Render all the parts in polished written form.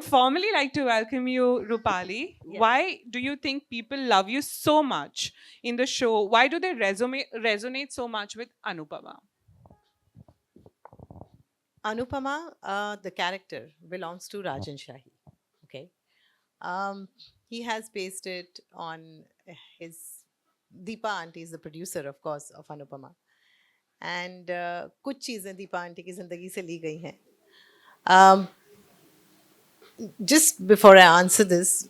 would formally like to welcome you, Rupali. Yes. Why do you think people love you so much in the show? Why do they resonate so much with Anupama? Anupama, the character, belongs to Rajan Shahi. Okay. Um, he has based it on his Deepa auntie is the producer, of course, of Anupama. And कुछ चीज़ें Deepa aunty की ज़िंदगी से ली गई हैं. Um, just before I answer this,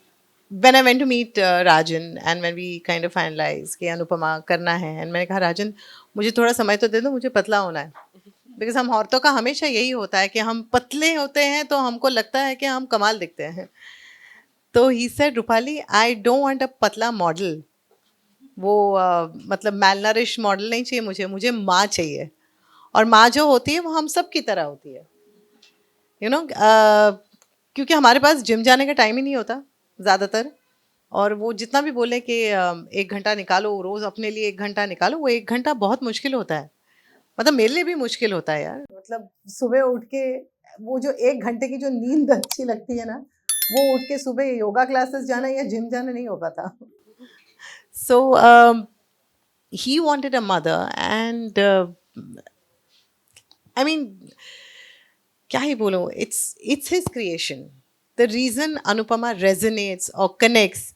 when I went to meet Rajan and when we kind of finalized कि अनुपमा करना है, and मैंने कहा राजन मुझे थोड़ा समय तो दे दो, मुझे पतला होना है. बिकॉज हम औरतों का हमेशा यही होता है कि हम पतले होते हैं तो हमको लगता है कि हम कमाल दिखते हैं. तो he said Rupali I don't want a पतला मॉडल. वो मतलब मैलनरिश मॉडल नहीं चाहिए मुझे, मुझे माँ चाहिए. और माँ जो होती है वो हम सब की तरह होती है. यू नो क्योंकि हमारे पास जिम जाने का टाइम ही नहीं होता ज़्यादातर. और वो जितना भी बोले कि 1 घंटा निकालो रोज़ अपने लिए, 1 घंटा निकालो, वो 1 घंटा बहुत मुश्किल होता है. मतलब मेरे लिए भी मुश्किल होता है यार. मतलब सुबह उठ के वो जो 1 घंटे की जो नींद अच्छी लगती है ना, वो उठ के सुबह योगा क्लासेस जाना या जिम जाना नहीं हो पाता. So he wanted a mother and I mean क्या ही बोलो, it's his creation. The reason Anupama resonates or connects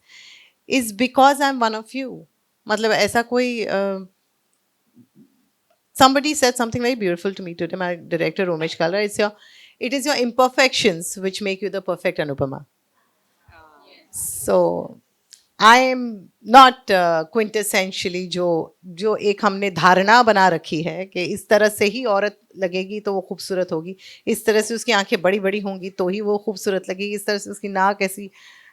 is because I'm one of you. मतलब ऐसा कोई somebody said something very beautiful to me today, my director Romesh Kalra. It is your imperfections which make you the perfect Anupama. So I am not quintessentially जो एक हमने धारणा बना रखी है कि इस तरह से ही औरत लगेगी तो वो खूबसूरत होगी, इस तरह से उसकी आंखें बड़ी बड़ी होंगी तो ही वो खूबसूरत लगेगी, इस तरह से उसकी नाक ऐसी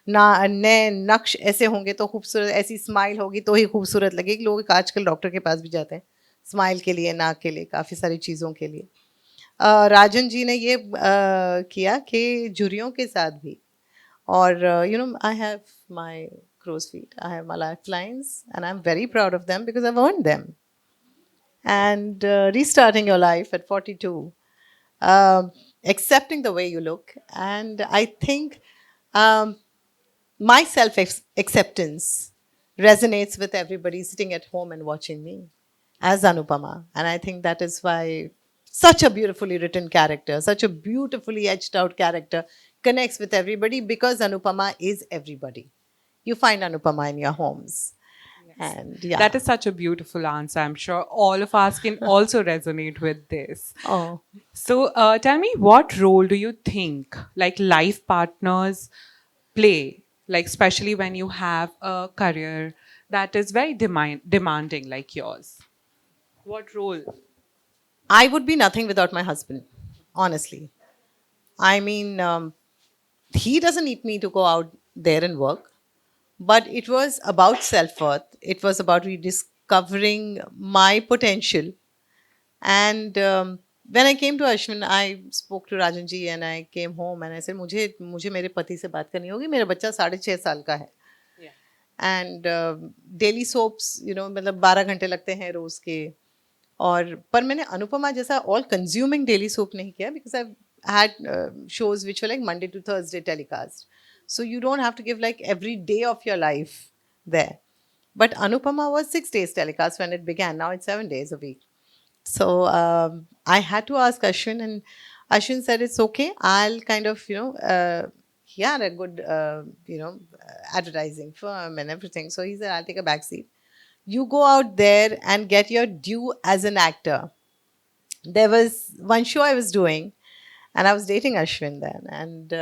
ना नए नक्श ऐसे होंगे तो खूबसूरत, ऐसी स्माइल होगी तो ही खूबसूरत लगेगी. लोग आजकल डॉक्टर के पास भी जाते हैं स्माइल के लिए, नाक के लिए, काफ़ी सारी चीज़ों के लिए. राजन जी ने ये किया कि जुरियों के साथ भी. और you know I have my crow's feet. I have my lifelines, and I'm very proud of them because I've earned them. And restarting your life at 42, accepting the way you look, and I think um, my self acceptance resonates with everybody sitting at home and watching me as Anupama. And I think that is why such a beautifully written character, such a beautifully etched out character connects with everybody because Anupama is everybody. You find Anupama in your homes. And yeah. That is such a beautiful answer. I'm sure all of us can also resonate with this. Oh. So, tell me, what role do you think like life partners play, like especially when you have a career that is very demanding like yours? What role? I would be nothing without my husband, honestly. I mean, he doesn't need me to go out there and work, but it was about self worth. It was about rediscovering my potential. And when I came to Ashwin, I spoke to Rajan ji and I came home and I said, मुझे मेरे पति से बात करनी होगी. मेरा बच्चा 6.5 साल का है. एंड डेली सोप्स मतलब 12 घंटे लगते हैं रोज़ के. और पर मैंने अनुपमा जैसा ऑल कंज्यूमिंग डेली सोप नहीं किया because I had shows which were like Monday to Thursday telecast. So you don't have to give like every day of your life there. But Anupama was 6 days telecast when it began. Now it's 7 days a week. So I had to ask Ashwin, and Ashwin said it's okay. I'll kind of he had a good advertising firm and everything. So he said I'll take a back seat. You go out there and get your due as an actor. There was one show I was doing, and I was dating Ashwin then, and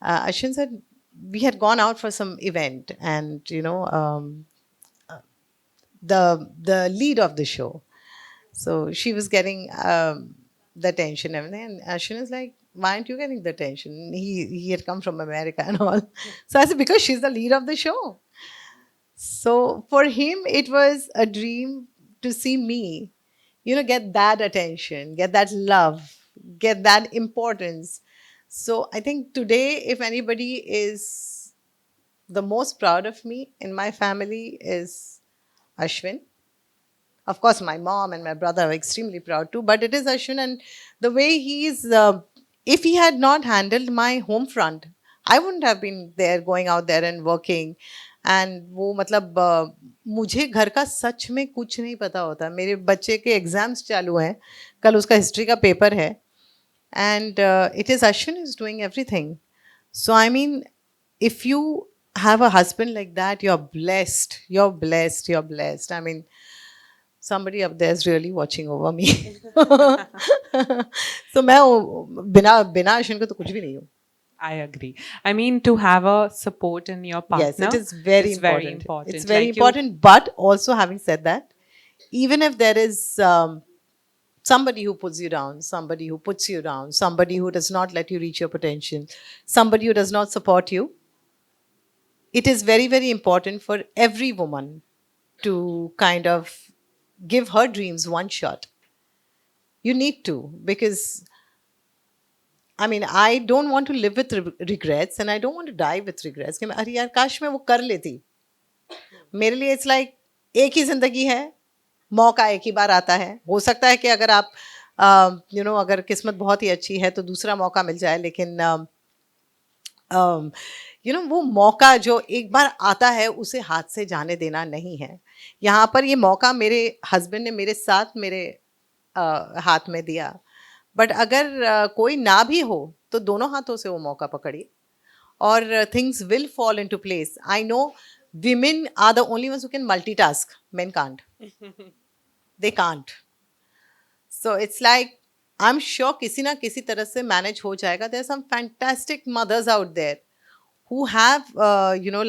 Ashwin said we had gone out for some event, and the lead of the show. So she was getting the attention and everything. And Ashwin is like, why aren't you getting the attention? He had come from America and all. So I said, because she's the lead of the show. So for him, it was a dream to see me, get that attention, get that love, get that importance. So I think today, if anybody is the most proud of me in my family is Ashwin. Of course, my mom and my brother are extremely proud too, but it is Ashwin, and the way he's if he had not handled my home front, I wouldn't have been there going out there and working. And वो मतलब मुझे घर का सच में कुछ नहीं पता होता. मेरे बच्चे के एग्जाम्स चालू हैं, कल उसका हिस्ट्री का पेपर है, and it is Ashwin who's doing everything. So I mean, if you have a husband like that, you're blessed. You're blessed. You're blessed. I mean, somebody up there is really watching over me. So मैं बिना बिना अश्विन के तो कुछ भी नहीं हूँ. I agree. I mean, to have a support in your partner. Yes, it is very is important. very important. It's very Like you- important. But also, having said that, even if there is somebody who puts you down, somebody who puts you down, somebody who does not let you reach your potential, somebody who does not support you, it is very, very important for every woman to kind of give her dreams one shot. You need to, because I mean, I don't want to live with regrets, and I don't want to die with regrets. कि मैं अरे यार काश मैं वो कर लेती. मेरे लिए इट्स लाइक एक ही जिंदगी है, मौका एक ही बार आता है. हो सकता है कि अगर आप अगर किस्मत बहुत ही अच्छी है तो दूसरा मौका मिल जाए, लेकिन वो मौका जो एक बार आता है उसे हाथ से जाने देना नहीं है. यहाँ पर ये मौका मेरे हस्बैंड ने मेरे साथ मेरे हाथ में दिया. बट अगर कोई ना भी हो तो दोनों हाथों से वो मौका पकड़िए, और things will fall into place. I know women are the only ones who can multitask. Men can't. They can't. So it's like, I'm sure किसी ना किसी तरह से manage हो जाएगा. There are some fantastic mothers out there who have,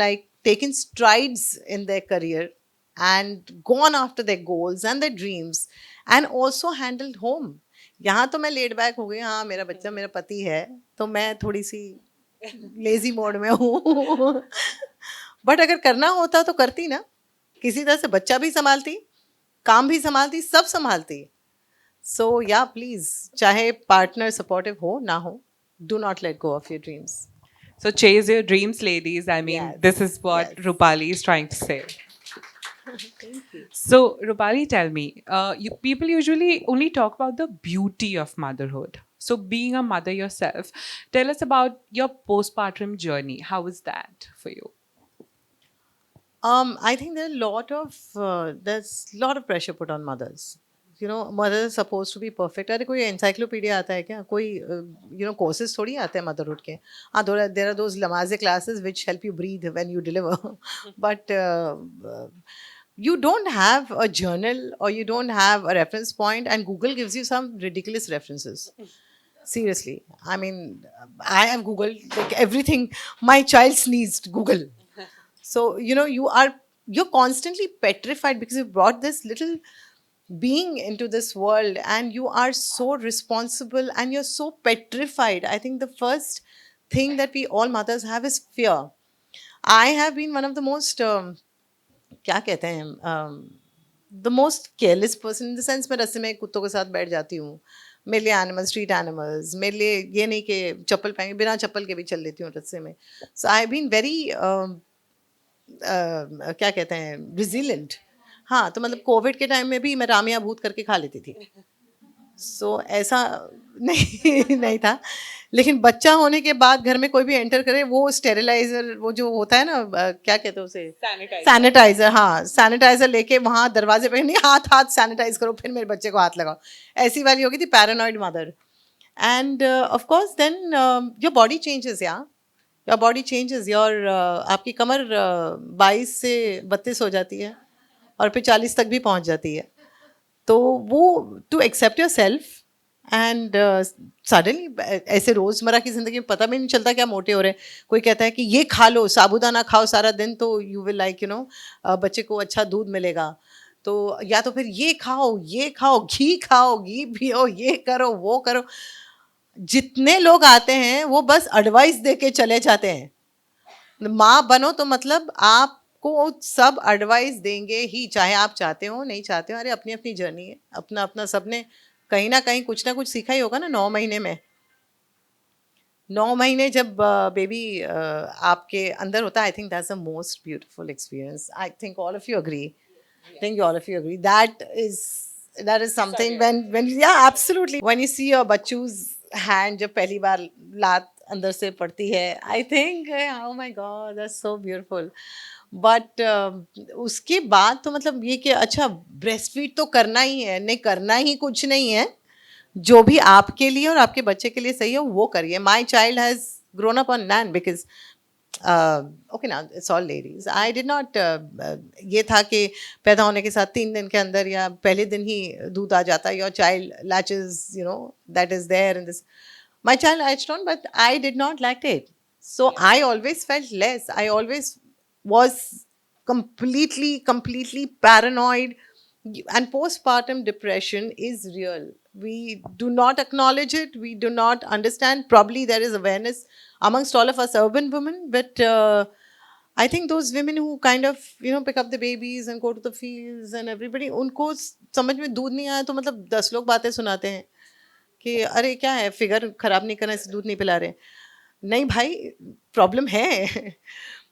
like taken strides in their career and gone after their goals and their dreams and also handled home. यहाँ तो मैं लेड बैक हो गई. हाँ, मेरा बच्चा मेरा पति है, तो मैं थोड़ी सी लेजी मोड में हूँ. बट अगर करना होता तो करती ना, किसी तरह से बच्चा भी संभालती, काम भी संभालती, सब संभालती. सो या प्लीज, चाहे पार्टनर सपोर्टिव हो ना हो, do not let go of your dreams. So chase your dreams, ladies. I mean, Yes, this is what yes. Rupali is trying to say. Thank you. So, Rupali, tell me, people usually only talk about the beauty of motherhood. So, being a mother yourself, tell us about your postpartum journey. How was that for you? I think there's a lot of pressure put on mothers. Mothers are supposed to be perfect. अरे कोई encyclopedia आता है क्या? कोई courses थोड़ी आते हैं motherhood के. हाँ, there are those Lamaze classes which help you breathe when you deliver. But you don't have a journal, or you don't have a reference point, and Google gives you some ridiculous references. Seriously, I mean, I have Googled like everything. My child sneezed, Google. So you're constantly petrified because you brought this little being into this world, and you are so responsible and you're so petrified. I think the first thing that we all mothers have is fear. I have been one of the most क्या कहते हैं, the most careless person in the sense, मैं रस्ते में कुत्तों के साथ बैठ जाती हूँ. मेरे लिए एनिमल्स, स्ट्रीट एनिमल्स, मेरे लिए ये नहीं कि चप्पल पहन, बिना चप्पल के भी चल लेती हूँ रस्ते में. सो आई हैव बीन वेरी क्या कहते हैं, रिजिलेंट. हाँ, तो मतलब कोविड के टाइम में भी मैं रामिया भूत करके खा लेती थी. सो ऐसा नहीं था. लेकिन बच्चा होने के बाद घर में कोई भी एंटर करे, वो स्टेरिलाइजर, वो जो होता है ना, क्या कहते हैं उसे, सैनिटाइजर. हाँ, सैनिटाइजर लेके वहाँ दरवाजे पे, नहीं, हाथ सैनिटाइज करो, फिर मेरे बच्चे को हाथ लगाओ. ऐसी वाली होगी थी paranoid mother. And of course then your body changes. Your body changes. आपकी कमर 22 से 32 हो जाती है, और फिर 40 तक भी पहुंच जाती है. तो वो to accept yourself, and suddenly ऐसे रोज़मर्रा की ज़िंदगी में पता भी नहीं चलता क्या मोटे हो रहे हैं. कोई कहता है कि ये खा लो, साबूदाना खाओ सारा दिन, तो यू विल लाइक बच्चे को अच्छा दूध मिलेगा. तो या तो फिर ये खाओ, घी खाओ, घी पियो, ये करो, वो करो. जितने लोग आते हैं वो बस एडवाइस दे के चले जाते हैं. माँ बनो तो मतलब आपको सब एडवाइस देंगे ही, चाहे आप चाहते हो नहीं चाहते हो. अरे अपनी अपनी जर्नी है, अपना अपना, सबने कहीं ना कहीं कुछ ना कुछ सीखा ही होगा ना. 9 महीने में, 9 महीने जब बेबी आपके अंदर होता है, I think that's the most beautiful experience. I think all of you agree. That is something when yeah, absolutely, when you see your bachus hand जब पहली बार लात अंदर से पड़ती है, I think oh my god that's so beautiful. But उसके बाद तो मतलब ये कि अच्छा ब्रेस्ट फीड तो करना ही है, नहीं करना ही कुछ नहीं है, जो भी आपके लिए और आपके बच्चे के लिए सही है वो करिए. My child has grown up on नैन बिकॉज ओके ना, it's all ladies. I did not ये था कि पैदा होने के साथ 3 दिन के अंदर या पहले दिन ही दूध आ जाता, your child latches, you know, that is there in this. My child latched on, but I did not lactate. So I always felt less. I always was completely paranoid. And postpartum depression is real. We do not acknowledge it. We do not understand. Probably there is awareness amongst all of us urban women, but I think those women who kind of, you know, pick up the babies and go to the fields and everybody, उनको समझ में दूध नहीं आया तो मतलब 10 लोग बातें सुनाते हैं कि अरे क्या है, फिगर खराब नहीं करना इससे दूध नहीं पिला रहे. नहीं भाई, प्रॉब्लम है.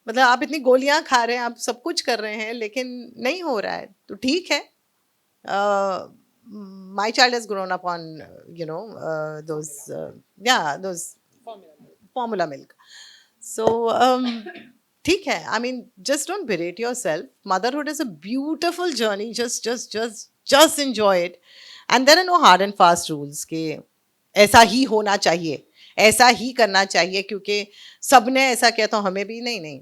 मतलब आप इतनी गोलियां खा रहे हैं, आप सब कुछ कर रहे हैं, लेकिन नहीं हो रहा है तो ठीक है. माई child has grown up on, you know, those those formula milk. So ठीक है. I mean, just don't berate yourself. Motherhood is a beautiful journey. Just enjoy it. And there are no hard and fast rules कि ऐसा ही होना चाहिए, ऐसा ही करना चाहिए क्योंकि सबने ऐसा किया तो हमें भी. नहीं.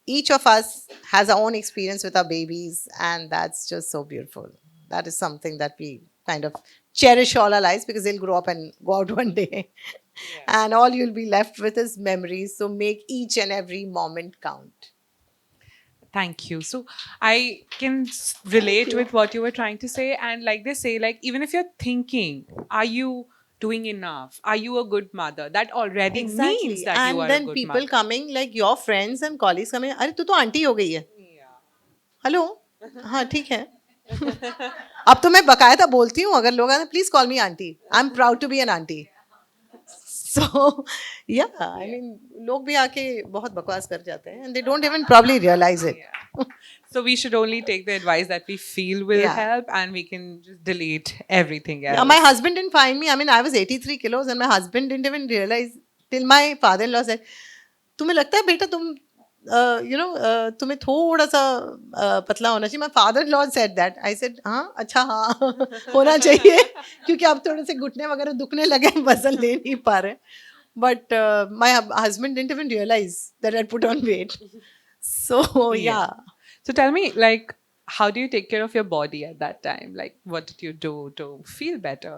Each of us has our own experience with our babies, and that's just so beautiful. That is something that we kind of cherish all our lives because they'll grow up and go out one day. And all you'll be left with is memories. So make each and every moment count. Thank you. So I can relate with what you were trying to say. And like they say, like, even if you're thinking, are you doing enough? Are you a good mother? That already means that and you are then a good people mother. coming, like your friends and colleagues coming, अरे तू तो aunty हो गई है. Hello, हाँ ठीक है. अब तो मैं बकायदा बोलती हूँ, अगर लोग आए please call me aunty. I am proud to be an aunty. So या आई मीन लोग भी आके बहुत बकवास कर जाते हैं, and they don't even probably realise it. So we should only take the advice that we feel will Yeah. help, and we can just delete everything else. Yeah, my husband didn't find me. I mean, I was 83 kilos, and my husband didn't even realize till my father-in-law said, "तुम्हें लगता है बेटा तुम, you know, तुम्हें थोड़ा सा पतला होना चाहिए." My father-in-law said that. I said, हाँ, अच्छा हाँ, होना चाहिए क्योंकि अब थोड़े से घुटने वगैरह दुखने लगे, वजन ले नहीं पा रहे. But my husband didn't even realize that I put on weight. So yeah. So tell me, like, how do you take care of your body at that time? Like, what did you do to feel better?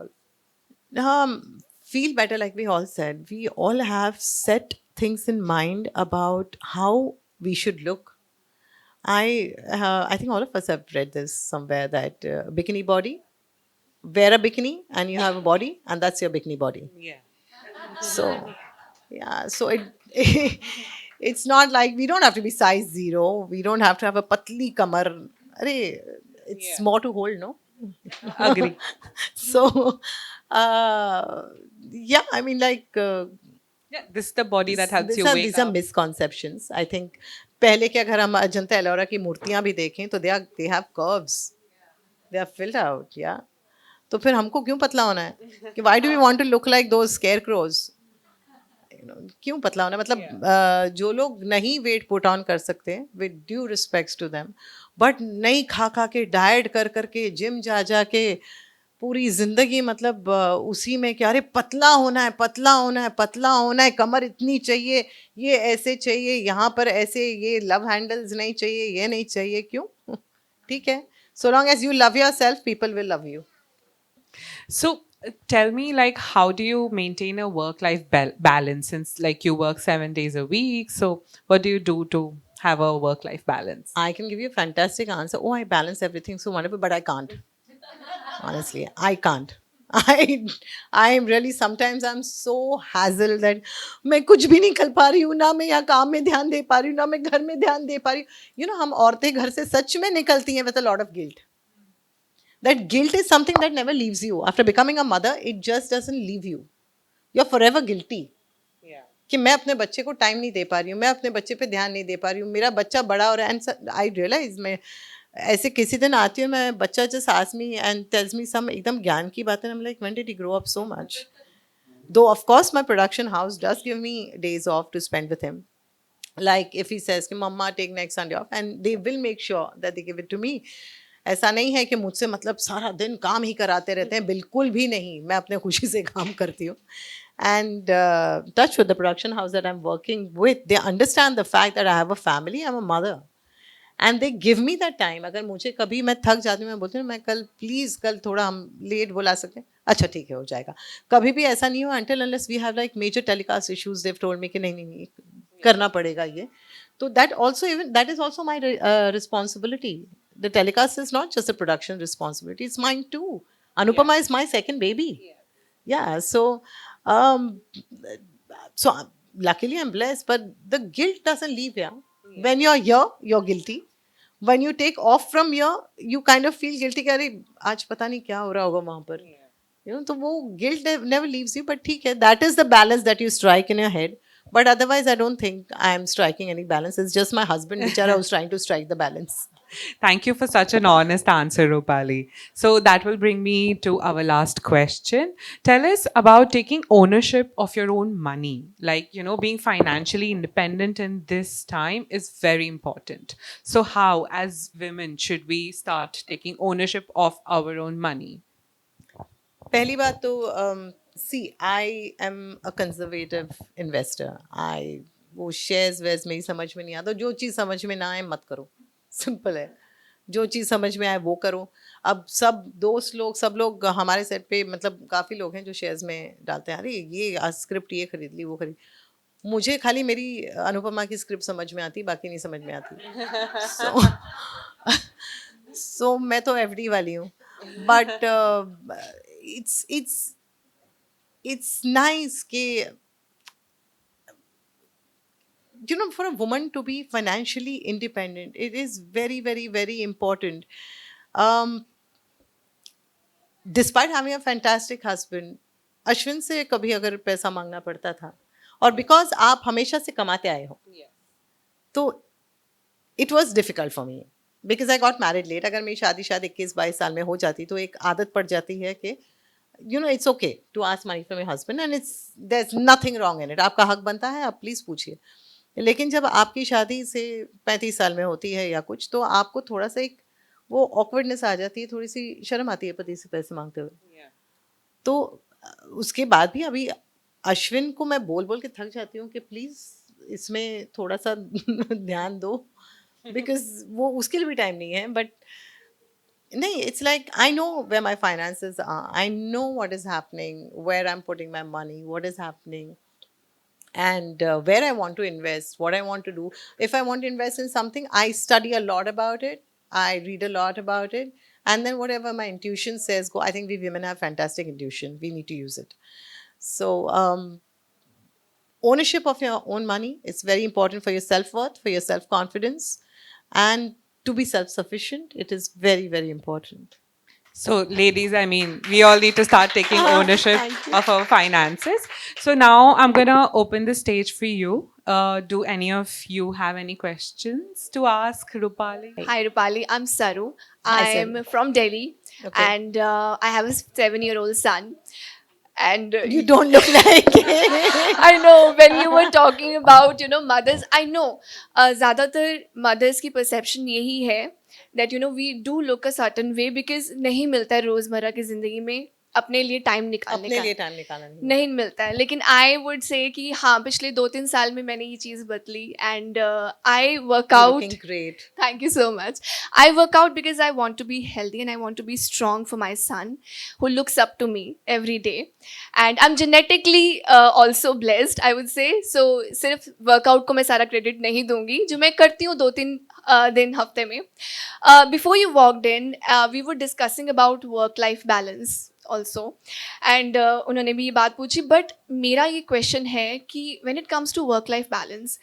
Feel better, like we all said. We all have set things in mind about how we should look. I think all of us have read this somewhere that bikini body, wear a bikini and you have a body, and that's your bikini body. Yeah. So yeah, so it it's not like we don't have to be size 0. We don't have to have a patli kamar. Arey, it's Yeah. more to hold, no? Agree. So yeah, I mean, like Yeah, this is the body that helps you wake these are up. misconceptions. I think पहले के अगर हम अजंता एलोरा की मूर्तियां भी देखें तो they have curves, they are filled out. Yeah, तो फिर हमको क्यों पतला होना है कि why do we want to look like those scarecrows? क्यों पतला होना, मतलब जो लोग नहीं वेट पुट ऑन कर सकते, with due respects to them, but नहीं खा खा के डाइट कर करके जिम जा जा के पूरी जिंदगी मतलब उसी में कि अरे पतला होना है, पतला होना है, पतला होना है, कमर इतनी चाहिए, ये ऐसे चाहिए, यहाँ पर ऐसे, ये लव हैंडल्स नहीं चाहिए, ये नहीं चाहिए. क्यों? ठीक है, so long as you love yourself, people will love you. So tell me, like, how do you maintain a work-life balance since, like, you work 7 days a week? So what do you do to have a work-life balance? I can give you a fantastic answer. Oh, I balance everything so wonderful, but I can't. Honestly, I can't. I'm really, sometimes I'm so hassled that मैं कुछ भी नहीं कर पा रही हूँ, ना मैं यहाँ काम में ध्यान दे पा रही हूँ, ना मैं घर में ध्यान दे पा रही हूँ. You know, हम औरतें घर से सच में निकलती हैं with a lot of guilt. That guilt is something that never leaves you. After becoming a mother, it just doesn't leave you. You're forever guilty. Yeah. कि मैं अपने बच्चे को टाइम नहीं दे पा रही हूँ, मैं अपने बच्चे पे ध्यान नहीं दे पा रही हूँ, मेरा बच्चा बड़ा हो रहा है. एंड आई रियलाइज, मैं ऐसे किसी दिन आती हूँ, मैं बच्चा just asks me and tells me some एकदम ज्ञान की बातें. I am like, when did he grow up so much? though of course my production house does give me days off to spend with him. Like if he says कि मम्मा take next Sunday off, and they will make sure that they give it to me. ऐसा नहीं है कि मुझसे मतलब सारा दिन काम ही कराते रहते हैं, बिल्कुल भी नहीं, मैं अपने खुशी से काम करती हूँ. And touch with the production house that I'm working with, they understand the fact that I have a family, I'm a mother. And they give me that time. अगर मुझे कभी मैं थक जाती हूँ, मैं बोलती हूँ मैं कल प्लीज़ कल थोड़ा हम लेट बुला सकते हैं, अच्छा ठीक है हो जाएगा. कभी भी ऐसा नहीं हुआ until unless we have like major telecast issues, they've told me कि नहीं नहीं नहीं करना पड़ेगा ये. तो that also, even that is also my responsibility. The telecast is not just a production responsibility, it's mine too. Anupama is my second baby. Yeah, um so luckily I'm blessed, but the guilt doesn't leave here. When you're here, you're guilty. When you take off from here, you kind of feel guilty कि अरे आज पता नहीं क्या हो रहा होगा वहाँ पर. You know, तो वो guilt never leaves you. But ठीक है, that is the balance that you strike in your head. But otherwise, I don't think I am striking any balance. It's just my husband, Bichara, who's trying to strike the balance. Thank you for such an honest answer, Rupali. So that will bring me to our last question. Tell us about taking ownership of your own money. Like, you know, being financially independent in this time is very important. So how, as women, should we start taking ownership of our own money? पहली बात तो see I am a conservative investor. I वो shares wears मेरी समझ में नहीं आता. जो चीज़ समझ में ना आए मत करो, सिंपल है. जो चीज़ समझ में आए वो करो. अब सब दोस्त लोग सब लोग हमारे सेट पे मतलब काफ़ी लोग हैं जो शेयर्स में डालते हैं, अरे ये आज स्क्रिप्ट ये खरीद ली वो खरीद. मुझे खाली मेरी अनुपमा की स्क्रिप्ट समझ में आती, बाकी नहीं समझ में आती. सो मैं तो एफडी वाली हूँ. बट it's nice कि you know, for a woman to be financially independent, it is very very very important. um despite having a fantastic husband, Ashwin से कभी अगर पैसा मांगना पड़ता था, और बिकॉज आप हमेशा से कमाते आए हो, तो it was difficult for me because I got married late. अगर मेरी शादी शायद 21-22 साल में हो जाती तो एक आदत पड़ जाती है कि you know it's okay to ask money from your husband and it's there is nothing wrong in it. आपका हक बनता है, आप प्लीज़ पूछिए. लेकिन जब आपकी शादी से 35 साल में होती है या कुछ, तो आपको थोड़ा सा एक वो ऑकवर्डनेस आ जाती है, थोड़ी सी शर्म आती है पति से पैसे मांगते हुए. तो उसके बाद भी अभी अश्विन को मैं बोल बोल के थक जाती हूँ कि प्लीज़ इसमें थोड़ा सा ध्यान दो, बिकॉज वो उसके लिए भी टाइम नहीं है. बट नहीं, it's like I know where my finances are. I know what is happening, where I'm putting my money, what is happening, and where I want to invest, what I want to do. If I want to invest in something, I study a lot about it. I read a lot about it. And then whatever my intuition says, go. I think we women have fantastic intuition. We need to use it. So, ownership of your own money is very important for your self-worth, for your self-confidence, and to be self-sufficient. It is very, very important. So, ladies, I mean, we all need to start taking ownership Thank you. of our finances. So, now I'm going to open the stage for you. Do any of you have any questions to ask Rupali? Hi Rupali, I'm Saru. Hi, I'm Saru. from Delhi, Okay. and I have a 7-year-old son. And You don't look like it. I know when you were talking about mothers, I know ज़्यादातर mothers की perception यही है that we do look a certain way because नहीं मिलता है रोज़मर्रा की ज़िंदगी में अपने लिए टाइम निकालने अपने का. लिए टाइम निकालना नहीं मिलता है. लेकिन आई वुड से कि हाँ, पिछले 2-3 साल में मैंने ये चीज़ बदली and I work out. Looking great. Thank you so much. I work out because I want to be healthy and I want to be strong for my son who looks up to me every day. And I'm genetically also blessed, I would say. So सिर्फ workout को मैं सारा credit नहीं दूंगी, जो मैं करती हूँ 2-3 दिन हफ्ते में. Before you walked in, we were discussing about work-life balance also. And उन्होंने भी ये बात पूछी, but मेरा ये question है कि when it comes to work-life balance,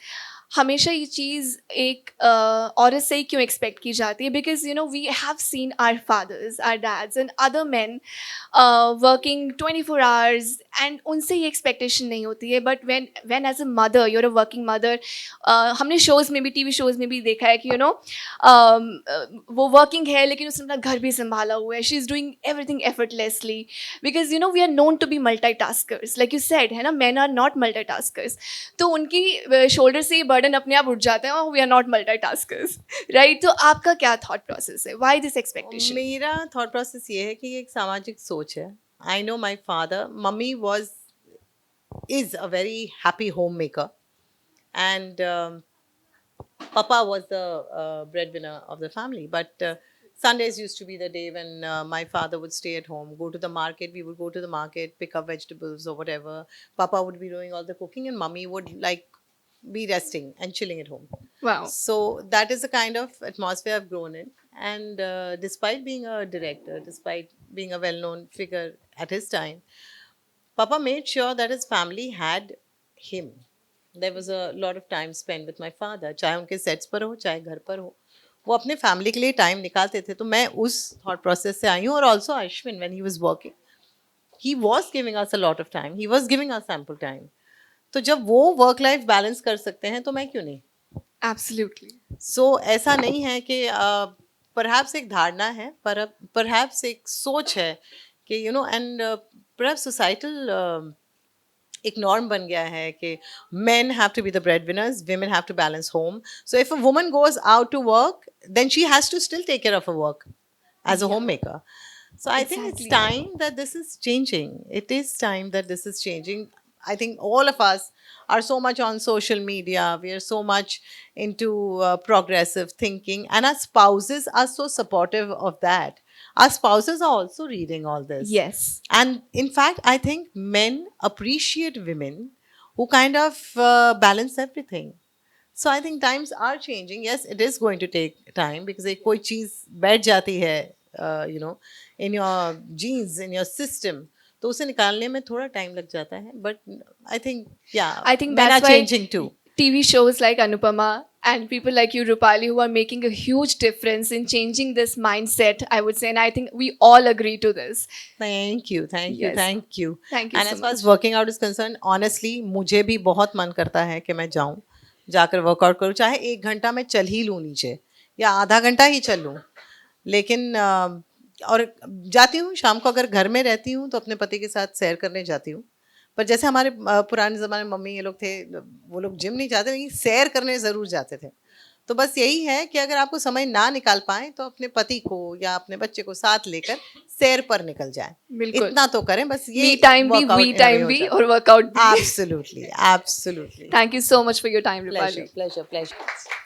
हमेशा ये चीज़ एक औरत से ही क्यों एक्सपेक्ट की जाती है, because you know we have seen our fathers, our dads and other man working 24 hours, and उनसे ये एक्सपेक्टेशन नहीं होती है. But when as a mother, you're a working mother, हमने शोज़ में भी, टीवी शोज़ में भी देखा है कि वो वर्किंग है लेकिन उसने अपना घर भी संभाला हुआ है. She is doing everything effortlessly, because we are known to be multitaskers, like you said, है ना, man are not multi taskers. तो उनकी शोल्डर से ये बर्डन अपने आप उठ जाते हैं, we are not multi taskers, right. तो आपका क्या थॉट प्रोसेस है, वाई दिस एक्सपेक्टेशन? मेरा थॉट प्रोसेस ये है कि ये एक सामाजिक सोच है. I know my father, mummy was is a very happy homemaker, and Papa was the breadwinner of the family. But Sundays used to be the day when my father would stay at home, go to the market. We would go to the market, pick up vegetables or whatever. Papa would be doing all the cooking, and mummy would like be resting and chilling at home. Wow. So that is the kind of atmosphere I've grown in. And despite being a director, despite being a well-known figure at his time, Papa made sure that his family had him. There was a lot of time spent with my father. चाहे उनके sets पर हो, चाहे घर पर हो, वो अपने फैमिली के लिए टाइम निकालते थे. तो मैं उस थॉट प्रोसेस से आई हूँ. और also Ashwin, when he was working, he was giving us a lot of time. He was giving us ample time. तो जब वो वर्क लाइफ बैलेंस कर सकते हैं तो मैं क्यों नहीं. Absolutely. सो ऐसा नहीं है कि परहैप्स एक धारणा है, पर परहैप्स एक सोच है कि एंड परहैप्स सोसाइटल एक नॉर्म बन गया है कि men have to be the breadwinners, women have to balance home. So if a woman goes out to work, then she has to still take care of her work as a homemaker. So I think it's Exactly. time that this is changing. It is time that this is changing. I think all of us are so much on social media. We are so much into progressive thinking, and our spouses are so supportive of that. Our spouses are also reading all this. Yes. And in fact, I think men appreciate women who kind of balance everything. So I think times are changing. Yes, it is going to take time because एक कोई चीज़ बैठ जाती है, in your genes, in your system, तो उसे निकालने में थोड़ा टाइम लग जाता है. But I think, yeah, I think men are that's why changing too. TV shows like Anupama and people like you, Rupali, who are making a huge difference in changing this mindset, I would say. And I think we all agree to this. Thank you, thank you, Yes. thank you. Thank you And so as far as much. working out is concerned, honestly, मुझे भी बहुत मन करता है कि मैं जाऊं, जाकर वर्कआउट करूं, चाहे 1 घंटा मैं चल ही लूं नीचे, या आधा घंटा ही चल लूं. लेकिन और जाती हूँ शाम को, अगर घर में रहती हूँ तो अपने पति के साथ सैर करने जाती हूँ. पर जैसे हमारे पुराने ज़माने में मम्मी ये लोग थे, वो लोग जिम नहीं जाते, लेकिन सैर करने ज़रूर जाते थे. तो बस यही है कि अगर आपको समय ना निकाल पाएँ तो अपने पति को या अपने बच्चे को साथ लेकर सैर पर निकल जाएं. बिल्कुल. इतना तो करें बस. ये Me time भी, workout we in a way time हो भी जाता और workout भी. है. Absolutely, absolutely. Thank you so much for your time, Rupali. Pleasure, pleasure, pleasure.